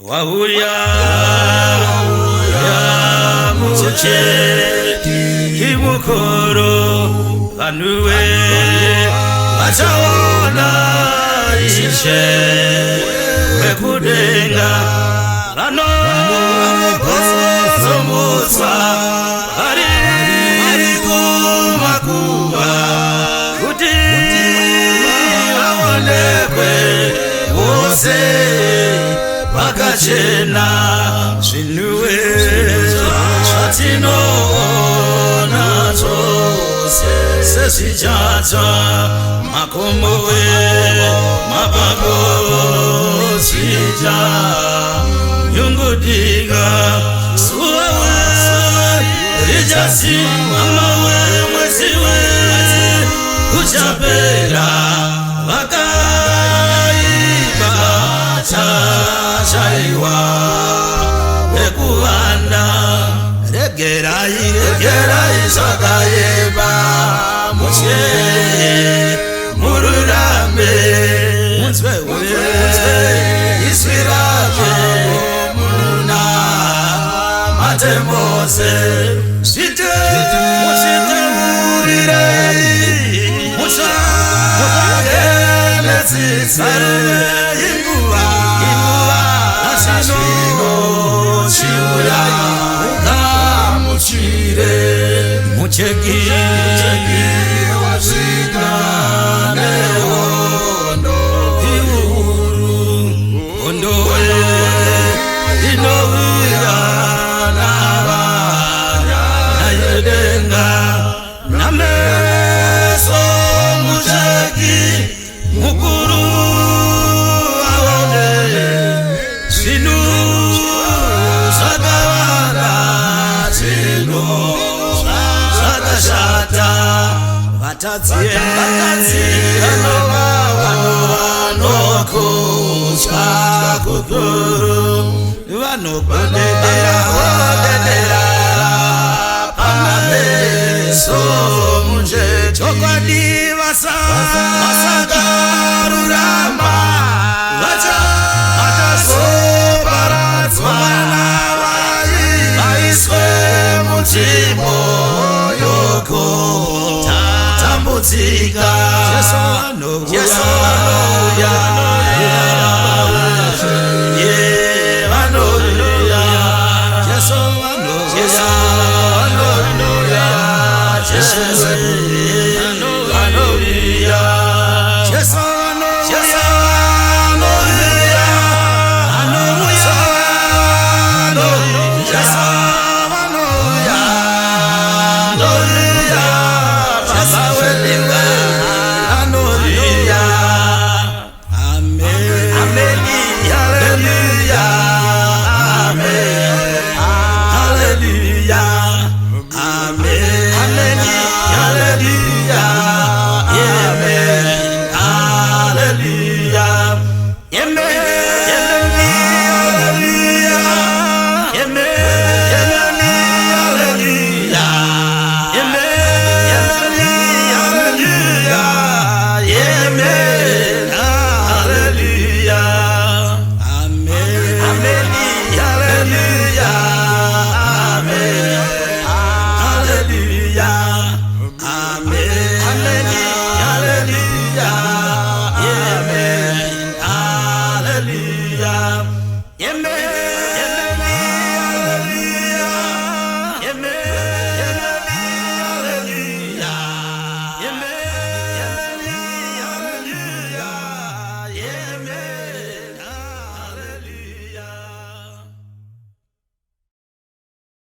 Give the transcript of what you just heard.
Wahuya muche kimukoro anuwe achaona ishe wekudenga rano kozomutsa ari kumakuwa kuti aonekwe wose vakachena zvinuwe zvatinoona zvose sezvichata makombowe mabako zita nyungudika suwawe richasimamawe mweziwe uchapera vakaiba chaiwa vekuvanda regerai zvakayeba mutye mururame munzwe izwi rake muna matemose zvitemurirei musayenetsitsare inguva chiuya ugamuchire mucheki wasvika nehondo iuru hondowe inovira nayedenga nameso mucheki mukuru aone zvinu zvakashata vatadzi vanokutya kukuru vanopedera pamameso munje chokwadi vasakarurama vatazoparadzwa vaiswe muchimo yoko tambudzika Yesu anoya Amen.